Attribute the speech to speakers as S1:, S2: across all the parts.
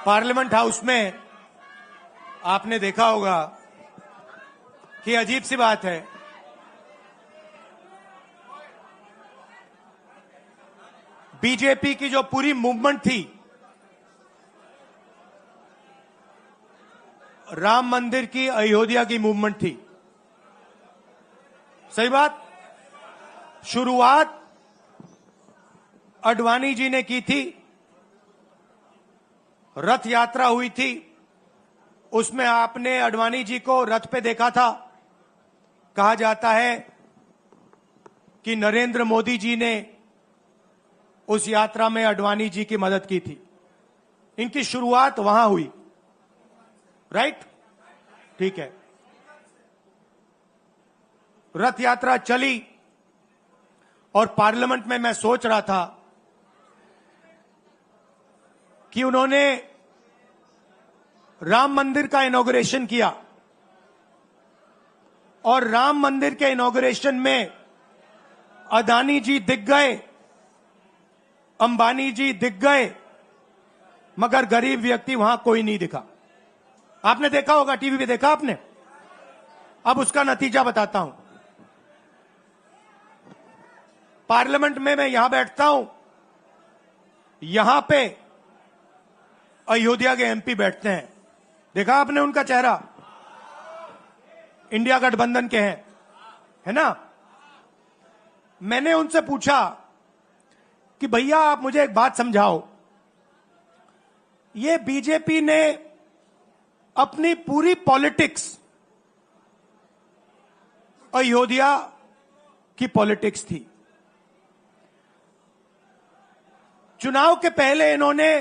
S1: Parliament house में आपने देखा होगा कि अजीब सी बात है, बीजेपी की जो पूरी मूवमेंट थी, राम मंदिर की, अयोध्या की मूवमेंट थी। सही बात। शुरुआत अडवाणी जी ने की थी, रथ यात्रा हुई थी, उसमें आपने अडवाणी जी को रथ पे देखा था। कहा जाता है कि नरेंद्र मोदी जी ने उस यात्रा में अडवाणी जी की मदद की थी। इनकी शुरुआत वहां हुई, राइट? ठीक है। रथ यात्रा चली और पार्लियामेंट में मैं सोच रहा था कि उन्होंने राम मंदिर का इनॉग्रेशन किया और राम मंदिर के इनॉग्रेशन में अदानी जी दिख गए, अंबानी जी दिख गए, मगर गरीब व्यक्ति वहां कोई नहीं दिखा। आपने देखा होगा, टीवी पे देखा आपने। अब उसका नतीजा बताता हूं। पार्लियामेंट में मैं यहां बैठता हूं, यहां पे अयोध्या के एमपी बैठते हैं। देखा आपने उनका चेहरा, इंडिया गठबंधन के हैं, है ना? मैंने उनसे पूछा कि भैया आप मुझे एक बात समझाओ, ये बीजेपी ने अपनी पूरी पॉलिटिक्स अयोध्या की पॉलिटिक्स थी। चुनाव के पहले इन्होंने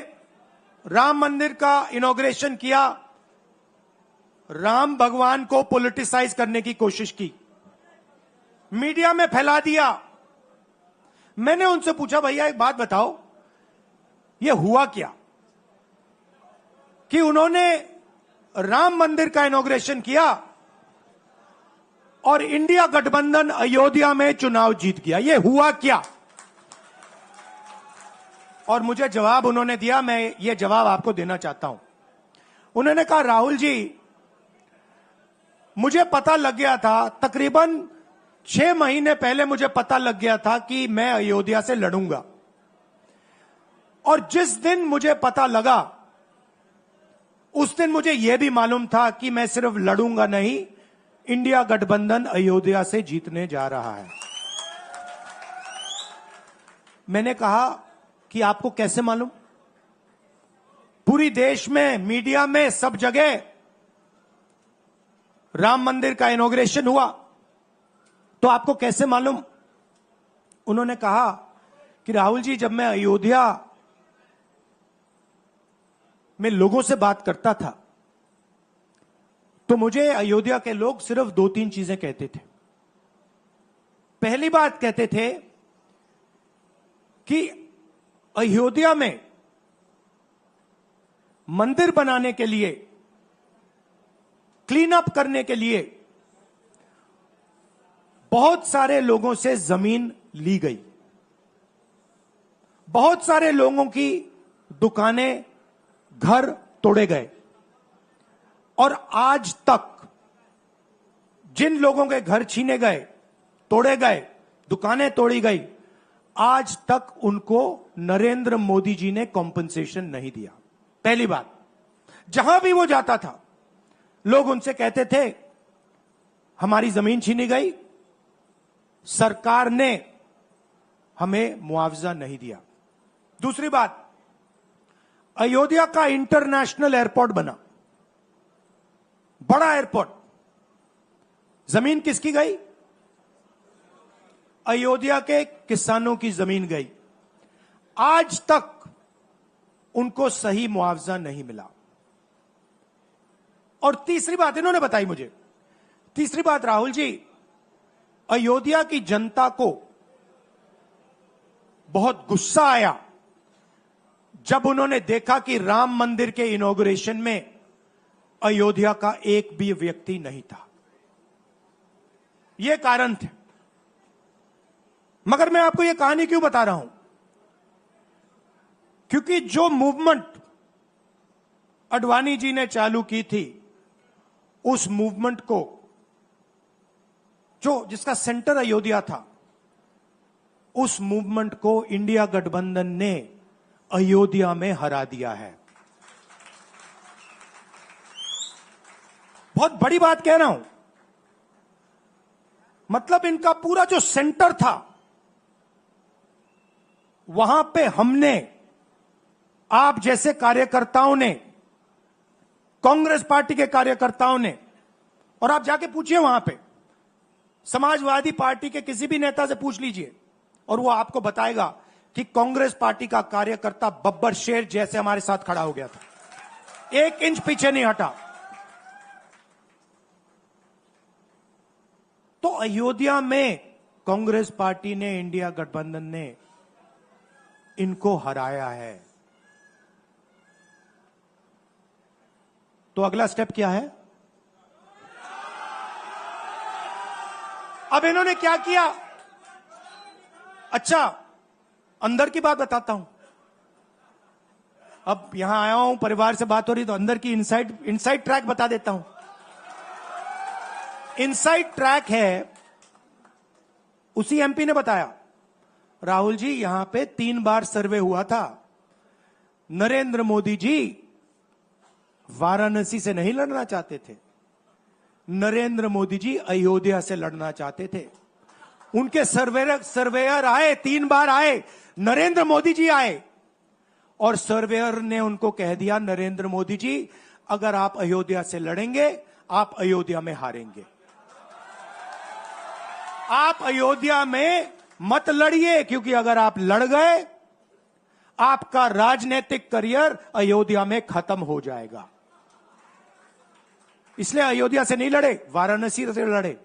S1: राम मंदिर का इनॉग्रेशन किया, राम भगवान को पॉलिटिसाइज करने की कोशिश की, मीडिया में फैला दिया। मैंने उनसे पूछा भैया एक बात बताओ, यह हुआ क्या कि उन्होंने राम मंदिर का इनॉग्रेशन किया और इंडिया गठबंधन अयोध्या में चुनाव जीत गया? यह हुआ क्या? और मुझे जवाब उन्होंने दिया, मैं ये जवाब आपको देना चाहता हूं। उन्होंने कहा राहुल जी, मुझे पता लग गया था, तकरीबन 6 महीने पहले मुझे पता लग गया था कि मैं अयोध्या से लड़ूंगा, और जिस दिन मुझे पता लगा उस दिन मुझे यह भी मालूम था कि मैं सिर्फ लड़ूंगा नहीं, इंडिया गठबंधन अयोध्या से जीतने जा रहा है। मैंने कहा कि आपको कैसे मालूम? पूरी देश में, मीडिया में, सब जगह राम मंदिर का इनॉग्रेशन हुआ, तो आपको कैसे मालूम? उन्होंने कहा कि राहुल जी, जब मैं अयोध्या में लोगों से बात करता था तो मुझे अयोध्या के लोग सिर्फ 2-3 चीजें कहते थे। पहली बात कहते थे कि अयोध्या में मंदिर बनाने के लिए, क्लीन अप करने के लिए बहुत सारे लोगों से जमीन ली गई, बहुत सारे लोगों की दुकानें, घर तोड़े गए, और आज तक जिन लोगों के घर छीने गए, तोड़े गए, दुकानें तोड़ी गई, आज तक उनको नरेंद्र मोदी जी ने कॉम्पनसेशन नहीं दिया। पहली बात। जहां भी वो जाता था लोग उनसे कहते थे हमारी जमीन छीनी गई, सरकार ने हमें मुआवजा नहीं दिया। दूसरी बात, अयोध्या का इंटरनेशनल एयरपोर्ट बना, बड़ा एयरपोर्ट, जमीन किसकी गई? अयोध्या के किसानों की जमीन गई। आज तक उनको सही मुआवजा नहीं मिला। और तीसरी बात इन्होंने बताई मुझे, तीसरी बात, राहुल जी, अयोध्या की जनता को बहुत गुस्सा आया जब उन्होंने देखा कि राम मंदिर के इनॉग्रेशन में अयोध्या का एक भी व्यक्ति नहीं था। यह कारण थे। मगर मैं आपको यह कहानी क्यों बता रहा हूं? क्योंकि जो मूवमेंट अडवाणी जी ने चालू की थी, उस मूवमेंट को, जो जिसका सेंटर अयोध्या था, उस मूवमेंट को इंडिया गठबंधन ने अयोध्या में हरा दिया है। बहुत बड़ी बात कह रहा हूं। मतलब इनका पूरा जो सेंटर था, वहां पे हमने, आप जैसे कार्यकर्ताओं ने, कांग्रेस पार्टी के कार्यकर्ताओं ने, और आप जाके पूछिए वहां पे, समाजवादी पार्टी के किसी भी नेता से पूछ लीजिए और वो आपको बताएगा कि कांग्रेस पार्टी का कार्यकर्ता बब्बर शेर जैसे हमारे साथ खड़ा हो गया था, 1 इंच पीछे नहीं हटा। तो अयोध्या में कांग्रेस पार्टी ने, इंडिया गठबंधन ने इनको हराया है। तो अगला स्टेप क्या है? अब इन्होंने क्या किया? अच्छा, अंदर की बात बताता हूं। अब यहां आया हूं, परिवार से बात हो रही, तो अंदर की इनसाइड ट्रैक बता देता हूं। इनसाइड ट्रैक है, उसी एमपी ने बताया, राहुल जी यहां पे 3 बार सर्वे हुआ था। नरेंद्र मोदी जी वाराणसी से नहीं लड़ना चाहते थे, नरेंद्र मोदी जी अयोध्या से लड़ना चाहते थे। उनके सर्वेयर आए, 3 बार आए, नरेंद्र मोदी जी आए, और सर्वेयर ने उनको कह दिया, नरेंद्र मोदी जी अगर आप अयोध्या से लड़ेंगे, आप अयोध्या में हारेंगे। आप अयोध्या में मत लड़िए, क्योंकि अगर आप लड़ गए, आपका राजनीतिक करियर अयोध्या में खत्म हो जाएगा। इसलिए अयोध्या से नहीं लड़े, वाराणसी से लड़े।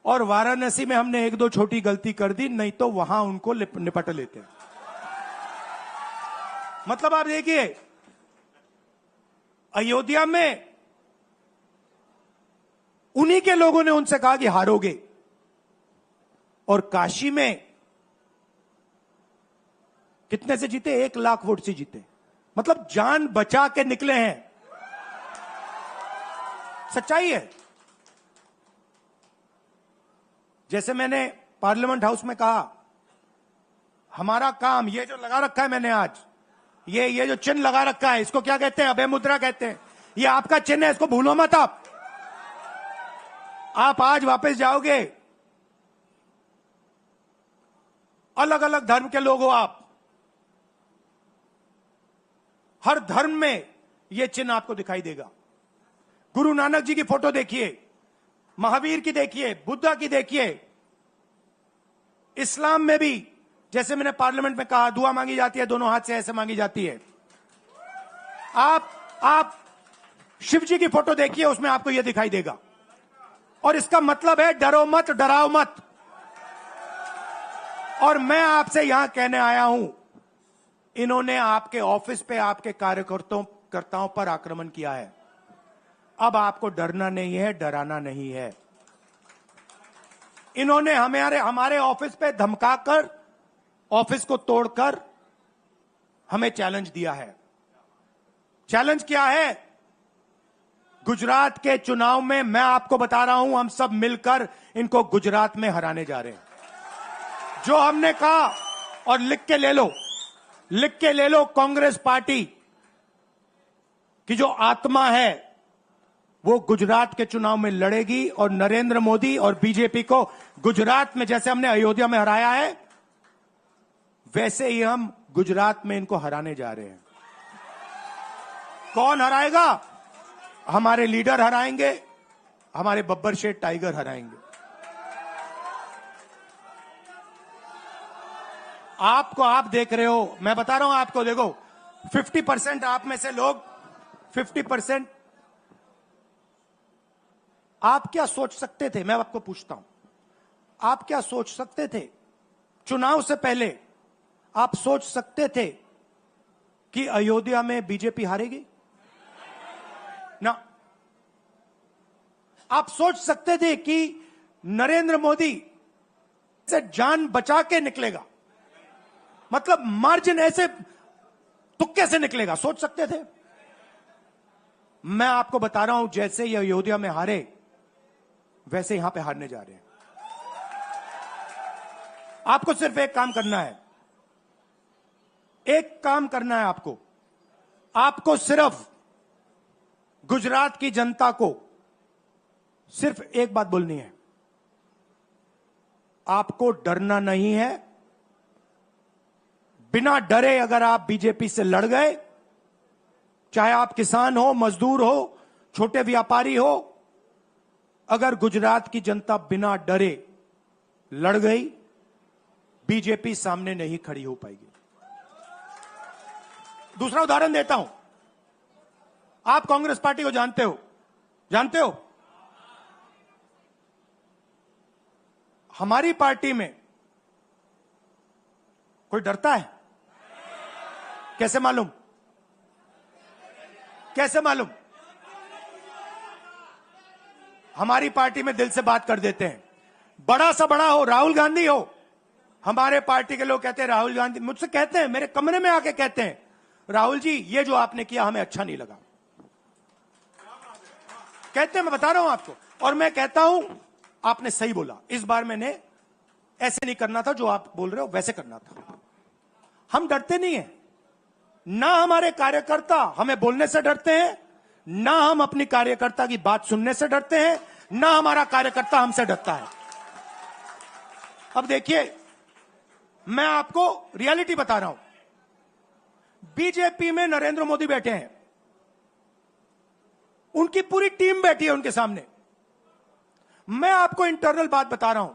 S1: और वाराणसी में हमने 1-2 छोटी गलती कर दी, नहीं तो वहां उनको निपट लेते। मतलब आप देखिए, अयोध्या में उन्हीं के लोगों ने उनसे कहा कि हारोगे, और काशी में कितने से जीते? 1 लाख वोट से जीते। मतलब जान बचा के निकले हैं। सच्चाई है। जैसे मैंने पार्लियामेंट हाउस में कहा, हमारा काम, ये जो लगा रखा है मैंने आज, ये जो चिन्ह लगा रखा है, इसको क्या कहते हैं? अभय मुद्रा कहते हैं। ये आपका चिन्ह है, इसको भूलो मत। आप आज वापस जाओगे, अलग अलग धर्म के लोग हो आप, हर धर्म में यह चिन्ह आपको दिखाई देगा। गुरु नानक जी की फोटो देखिए, महावीर की देखिए, बुद्धा की देखिए। इस्लाम में भी, जैसे मैंने पार्लियामेंट में कहा, दुआ मांगी जाती है, दोनों हाथ से ऐसे मांगी जाती है। आप शिव जी की फोटो देखिए, उसमें आपको यह दिखाई देगा। और इसका मतलब है डरो मत, डराओ मत। और मैं आपसे यहां कहने आया हूं, इन्होंने आपके ऑफिस पे, आपके कार्यकर्ताओं पर आक्रमण किया है। अब आपको डरना नहीं है, डराना नहीं है। इन्होंने हमारे ऑफिस पे धमकाकर, ऑफिस को तोड़कर हमें चैलेंज दिया है। चैलेंज क्या है? गुजरात के चुनाव में मैं आपको बता रहा हूं, हम सब मिलकर इनको गुजरात में हराने जा रहे हैं। जो हमने कहा, और लिख के ले लो, कांग्रेस पार्टी की जो आत्मा है वो गुजरात के चुनाव में लड़ेगी, और नरेंद्र मोदी और बीजेपी को गुजरात में, जैसे हमने अयोध्या में हराया है, वैसे ही हम गुजरात में इनको हराने जा रहे हैं। कौन हराएगा? हमारे लीडर हराएंगे, हमारे बब्बर शेर टाइगर हराएंगे। आप देख रहे हो, मैं बता रहा हूं आपको, देखो 50% आप में से लोग, 50% आप क्या सोच सकते थे? मैं आपको पूछता हूं, आप क्या सोच सकते थे? चुनाव से पहले आप सोच सकते थे कि अयोध्या में बीजेपी हारेगी? ना। आप सोच सकते थे कि नरेंद्र मोदी से जान बचा के निकलेगा? मतलब मार्जिन ऐसे तुक्के से निकलेगा, सोच सकते थे? मैं आपको बता रहा हूं, जैसे ये अयोध्या में हारे वैसे यहां पे हारने जा रहे हैं। आपको सिर्फ एक काम करना है, एक काम करना है आपको सिर्फ गुजरात की जनता को सिर्फ एक बात बोलनी है, आपको डरना नहीं है। बिना डरे अगर आप बीजेपी से लड़ गए, चाहे आप किसान हो, मजदूर हो, छोटे व्यापारी हो, अगर गुजरात की जनता बिना डरे लड़ गई, बीजेपी सामने नहीं खड़ी हो पाएगी। दूसरा उदाहरण देता हूं, आप कांग्रेस पार्टी को जानते हो? हमारी पार्टी में कोई डरता है? कैसे मालूम? हमारी पार्टी में दिल से बात कर देते हैं। बड़ा सा बड़ा हो, राहुल गांधी हो, हमारे पार्टी के लोग कहते हैं राहुल गांधी, मुझसे कहते हैं, मेरे कमरे में आके कहते हैं, राहुल जी ये जो आपने किया हमें अच्छा नहीं लगा। कहते हैं, मैं बता रहा हूं आपको, और मैं कहता हूं आपने सही बोला, इस बार मैंने ऐसे नहीं करना था, जो आप बोल रहे हो वैसे करना था। हम डरते नहीं है, ना हमारे कार्यकर्ता हमें बोलने से डरते हैं, ना हम अपनी कार्यकर्ता की बात सुनने से डरते हैं, ना हमारा कार्यकर्ता हमसे डरता है। अब देखिए, मैं आपको रियलिटी बता रहा हूं। बीजेपी में नरेंद्र मोदी बैठे हैं, उनकी पूरी टीम बैठी है उनके सामने। मैं आपको इंटरनल बात बता रहा हूं,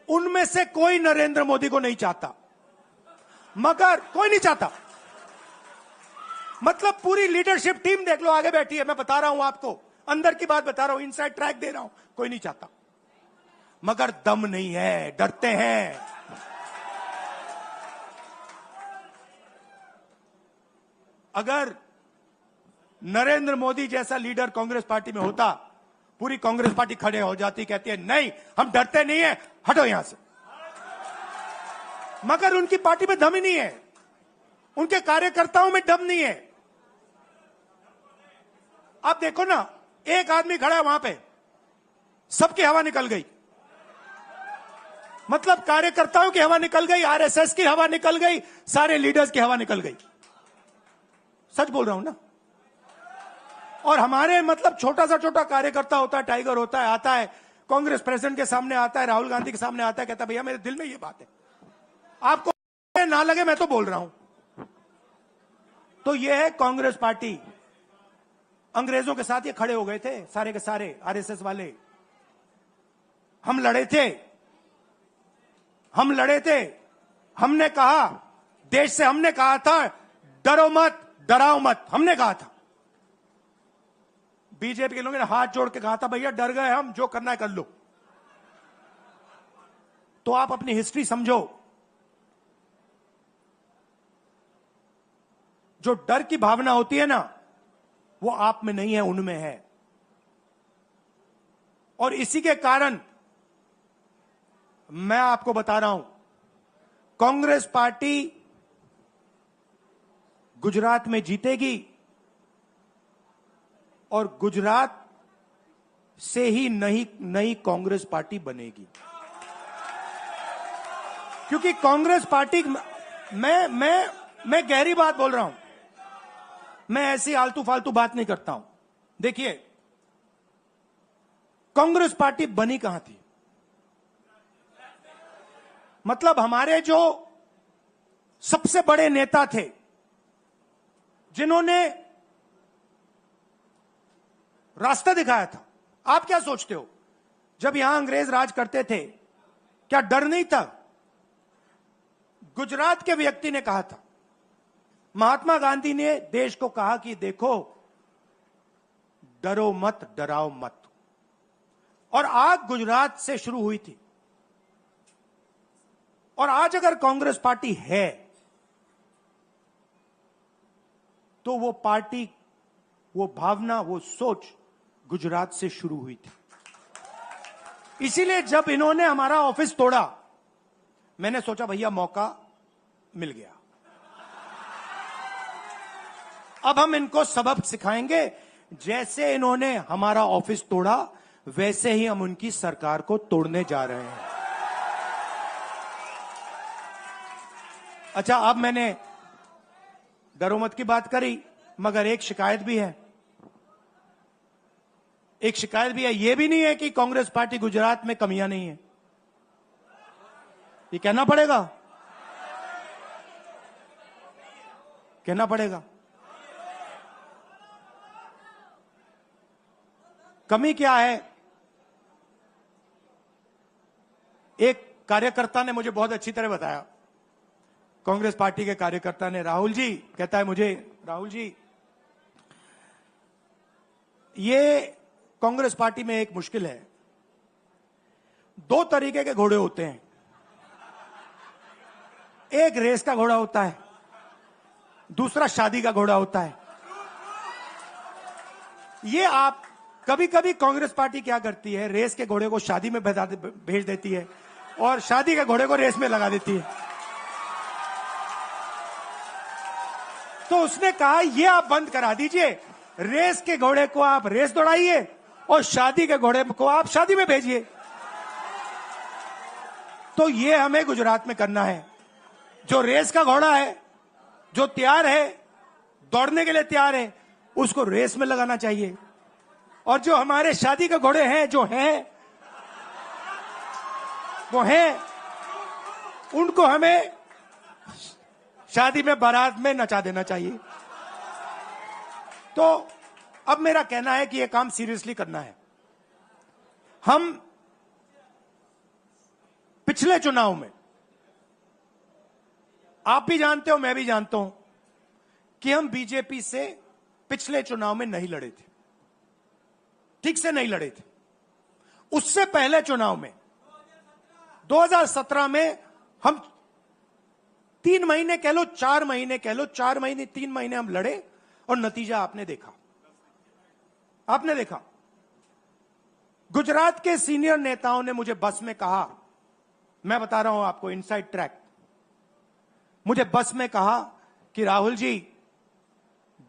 S1: उनमें से कोई नरेंद्र मोदी को नहीं चाहता, मगर कोई नहीं चाहता, मतलब पूरी लीडरशिप टीम देख लो, आगे बैठी है। मैं बता रहा हूं आपको, अंदर की बात बता रहा हूं, इनसाइड ट्रैक दे रहा हूं, कोई नहीं चाहता, मगर दम नहीं है, डरते हैं। अगर नरेंद्र मोदी जैसा लीडर कांग्रेस पार्टी में होता, पूरी कांग्रेस पार्टी खड़े हो जाती, कहती है नहीं हम डरते नहीं है, हटो यहां से। मगर उनकी पार्टी में दम ही नहीं है, उनके कार्यकर्ताओं में दम नहीं है। आप देखो ना, एक आदमी खड़ा है वहां पे, सबकी हवा निकल गई, मतलब कार्यकर्ताओं की हवा निकल गई, आरएसएस की हवा निकल गई, सारे लीडर्स की हवा निकल गई। सच बोल रहा हूं ना। और हमारे मतलब छोटा कार्यकर्ता होता है, टाइगर होता है, आता है कांग्रेस प्रेसिडेंट के सामने, आता है राहुल गांधी के सामने, आता है, कहता है भैया मेरे दिल में ये बात है, आपको ना लगे मैं तो बोल रहा हूं। तो ये है कांग्रेस पार्टी। अंग्रेजों के साथ ये खड़े हो गए थे सारे के सारे आरएसएस वाले। हम लड़े थे, हमने कहा, देश से हमने कहा था डरो मत, डराओ मत, हमने कहा था। बीजेपी के लोगों ने हाथ जोड़ के कहा था भैया डर गए हम, जो करना है कर लो। तो आप अपनी हिस्ट्री समझो, जो डर की भावना होती है ना, वो आप में नहीं है, उनमें है। और इसी के कारण मैं आपको बता रहा हूं, कांग्रेस पार्टी गुजरात में जीतेगी और गुजरात से ही नई कांग्रेस पार्टी बनेगी। क्योंकि कांग्रेस पार्टी, मैं गहरी बात बोल रहा हूं, मैं ऐसी आलतू फालतू बात नहीं करता हूं। देखिए, कांग्रेस पार्टी बनी कहां थी? मतलब हमारे जो सबसे बड़े नेता थे, जिन्होंने रास्ता दिखाया था। आप क्या सोचते हो, जब यहां अंग्रेज राज करते थे, क्या डर नहीं था? गुजरात के व्यक्ति ने कहा था, महात्मा गांधी ने देश को कहा कि देखो, डरो मत, डराओ मत। और आग गुजरात से शुरू हुई थी। और आज अगर कांग्रेस पार्टी है, तो वो पार्टी, वो भावना, वो सोच गुजरात से शुरू हुई थी। इसीलिए जब इन्होंने हमारा ऑफिस तोड़ा, मैंने सोचा भैया मौका मिल गया। अब हम इनको सबक सिखाएंगे। जैसे इन्होंने हमारा ऑफिस तोड़ा, वैसे ही हम उनकी सरकार को तोड़ने जा रहे हैं। अच्छा, अब मैंने दरोमत की बात करी, मगर एक शिकायत भी है। एक शिकायत भी है। यह भी नहीं है कि कांग्रेस पार्टी गुजरात में कमियां नहीं है, ये कहना पड़ेगा, कहना पड़ेगा। कमी क्या है? एक कार्यकर्ता ने मुझे बहुत अच्छी तरह बताया, कांग्रेस पार्टी के कार्यकर्ता ने, राहुल जी, कहता है मुझे, राहुल जी, ये कांग्रेस पार्टी में एक मुश्किल है, दो तरीके के घोड़े होते हैं, एक रेस का घोड़ा होता है, दूसरा शादी का घोड़ा होता है। ये आप कभी कभी कांग्रेस पार्टी क्या करती है, रेस के घोड़े को शादी में भेज देती है और शादी के घोड़े को रेस में लगा देती है। तो उसने कहा ये आप बंद करा दीजिए, रेस के घोड़े को आप रेस दौड़ाइए और शादी के घोड़े को आप शादी में भेजिए। तो ये हमें गुजरात में करना है। जो रेस का घोड़ा है, जो तैयार है, दौड़ने के लिए तैयार है, उसको रेस में लगाना चाहिए। और जो हमारे शादी के घोड़े हैं, जो हैं, वो हैं, उनको हमें शादी में, बारात में नचा देना चाहिए। तो अब मेरा कहना है कि यह काम सीरियसली करना है। हम पिछले चुनाव में, आप भी जानते हो, मैं भी जानता हूं कि हम बीजेपी से पिछले चुनाव में नहीं लड़े थे, ठीक से नहीं लड़े थे। उससे पहले चुनाव में 2017 में हम 3 महीने कह लो, 4 महीने कह लो, 4 महीने 3 महीने हम लड़े और नतीजा आपने देखा। आपने देखा, गुजरात के सीनियर नेताओं ने मुझे बस में कहा, मैं बता रहा हूं आपको इनसाइड ट्रैक, मुझे बस में कहा कि राहुल जी,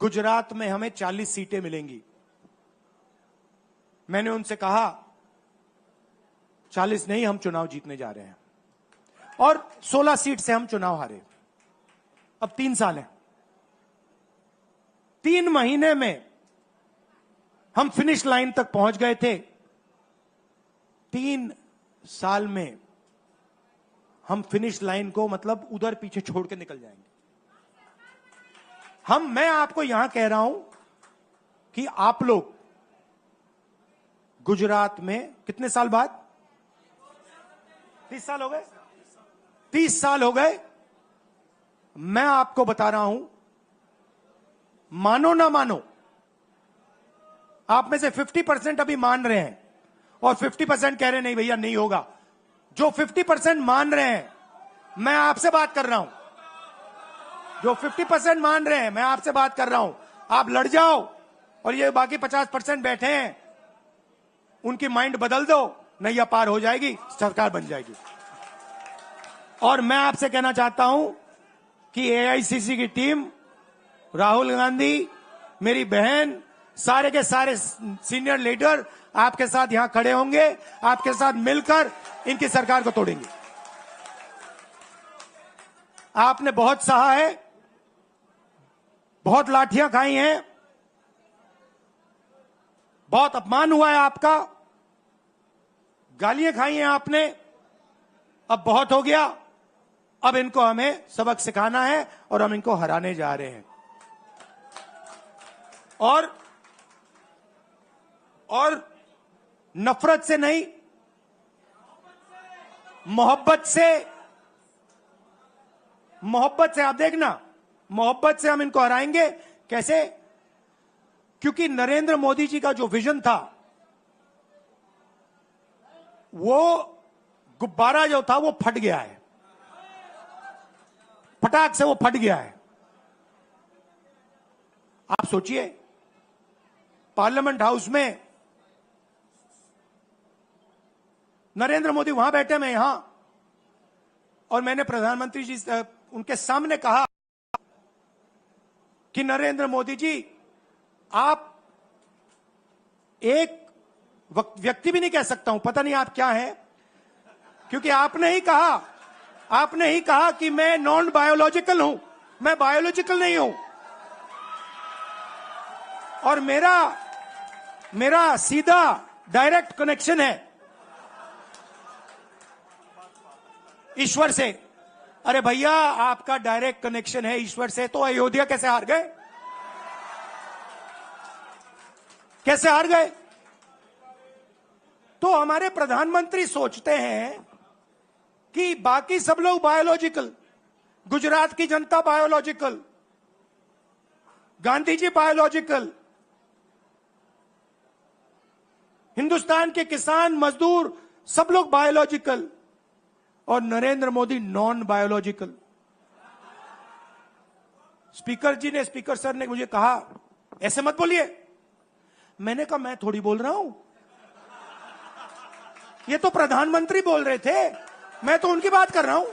S1: गुजरात में हमें 40 सीटें मिलेंगी। मैंने उनसे कहा 40 नहीं, हम चुनाव जीतने जा रहे हैं। और 16 सीट से हम चुनाव हारे। अब 3 साल है, 3 महीने में हम फिनिश लाइन तक पहुंच गए थे। 3 साल में हम फिनिश लाइन को मतलब उधर पीछे छोड़ के निकल जाएंगे। मैं आपको यहां कह रहा हूं कि आप लोग गुजरात में कितने साल बाद, 30 साल हो गए, 30 साल हो गए। मैं आपको बता रहा हूं, मानो ना मानो, आप में से 50% अभी मान रहे हैं और 50% कह रहे नहीं भैया नहीं होगा। जो 50% मान रहे हैं, मैं आपसे बात कर रहा हूं, जो 50% मान रहे हैं, मैं आपसे बात कर रहा हूं, आप लड़ जाओ और ये बाकी 50% बैठे हैं, उनकी माइंड बदल दो, नैया पार हो जाएगी, सरकार बन जाएगी। और मैं आपसे कहना चाहता हूं कि एआईसीसी की टीम, राहुल गांधी, मेरी बहन, सारे के सारे सीनियर लीडर आपके साथ यहां खड़े होंगे, आपके साथ मिलकर इनकी सरकार को तोड़ेंगे। आपने बहुत सहा है, बहुत लाठियां खाई हैं, बहुत अपमान हुआ है आपका, गालियां खाई हैं आपने, अब बहुत हो गया। अब इनको हमें सबक सिखाना है और हम इनको हराने जा रहे हैं। और नफरत से नहीं, मोहब्बत से आप देखना, मोहब्बत से हम इनको हराएंगे। कैसे? क्योंकि नरेंद्र मोदी जी का जो विजन था, वो गुब्बारा जो था वो फट गया है, फटाक से वो फट गया है। आप सोचिए, पार्लियामेंट हाउस में नरेंद्र मोदी वहां बैठे, मैं यहां, और मैंने प्रधानमंत्री जी उनके सामने कहा कि नरेंद्र मोदी जी, आप एक व्यक्ति भी नहीं कह सकता हूं, पता नहीं आप क्या हैं, क्योंकि आपने ही कहा कि मैं नॉन बायोलॉजिकल हूं। मैं बायोलॉजिकल नहीं हूं, और मेरा सीधा डायरेक्ट कनेक्शन है ईश्वर से। अरे भैया, आपका डायरेक्ट कनेक्शन है ईश्वर से, तो अयोध्या कैसे हार गए? कैसे हार गए? तो हमारे प्रधानमंत्री सोचते हैं कि बाकी सब लोग बायोलॉजिकल, गुजरात की जनता बायोलॉजिकल, गांधी जी बायोलॉजिकल, हिंदुस्तान के किसान मजदूर सब लोग बायोलॉजिकल, और Narendra Modi non biological. Speaker sir ने मुझे कहा, ऐसे मत बोलिए। मैंने कहा, मैं थोड़ी बोल रहा हूं, ये तो प्रधानमंत्री बोल रहे थे, मैं तो उनकी बात कर रहा हूं।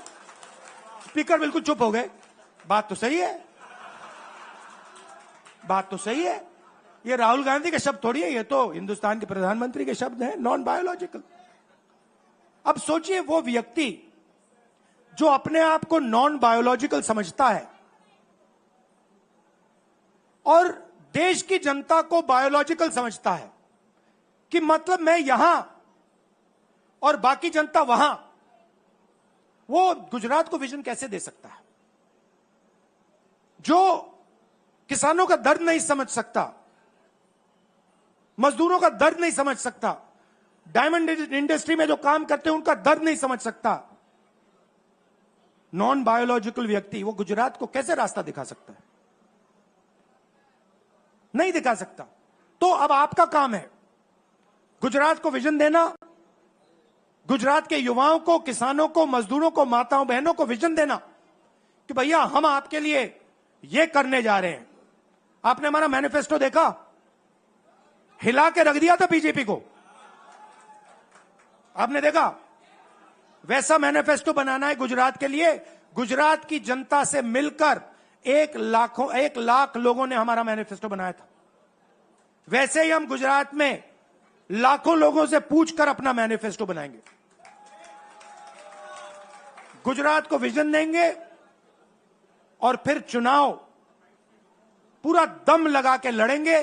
S1: स्पीकर बिल्कुल चुप हो गए। बात तो सही है, बात तो सही है, ये राहुल गांधी के शब्द थोड़ी है, ये तो हिंदुस्तान के प्रधानमंत्री के शब्द हैं, नॉन बायोलॉजिकल। अब सोचिए, वो व्यक्ति जो अपने आप को नॉन बायोलॉजिकल समझता है और देश की जनता को बायोलॉजिकल समझता है, कि मतलब मैं यहां और बाकी जनता वहां, वो गुजरात को विजन कैसे दे सकता है? जो किसानों का दर्द नहीं समझ सकता, मजदूरों का दर्द नहीं समझ सकता, डायमंड इंडस्ट्री में जो काम करते हैं उनका दर्द नहीं समझ सकता, नॉन बायोलॉजिकल व्यक्ति वो गुजरात को कैसे रास्ता दिखा सकता है? नहीं दिखा सकता। तो अब आपका काम है गुजरात को विजन देना, गुजरात के युवाओं को, किसानों को, मजदूरों को, माताओं बहनों को विजन देना कि भैया हम आपके लिए ये करने जा रहे हैं। आपने हमारा मैनिफेस्टो देखा? हिला के रख दिया था बीजेपी को, आपने देखा? वैसा मैनिफेस्टो बनाना है गुजरात के लिए। गुजरात की जनता से मिलकर 1 लाख लोगों ने हमारा मैनिफेस्टो बनाया था। वैसे ही हम गुजरात में लाखों लोगों से पूछकर अपना मैनिफेस्टो बनाएंगे, गुजरात को विजन देंगे, और फिर चुनाव पूरा दम लगा के लड़ेंगे,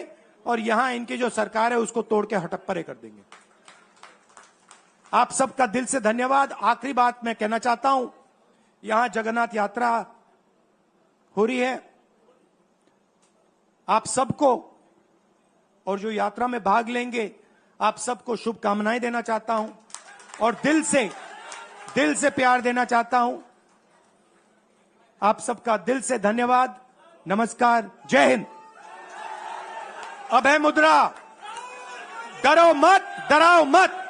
S1: और यहां इनकी जो सरकार है उसको तोड़ के हटप्परे कर देंगे। आप सबका दिल से धन्यवाद। आखिरी बात मैं कहना चाहता हूं, यहां जगन्नाथ यात्रा हो रही है, आप सबको, और जो यात्रा में भाग लेंगे, आप सबको शुभकामनाएं देना चाहता हूं, और दिल से प्यार देना चाहता हूं। आप सबका दिल से धन्यवाद, नमस्कार, जय हिंद। अब है मुद्रा, डरो मत, डराओ मत।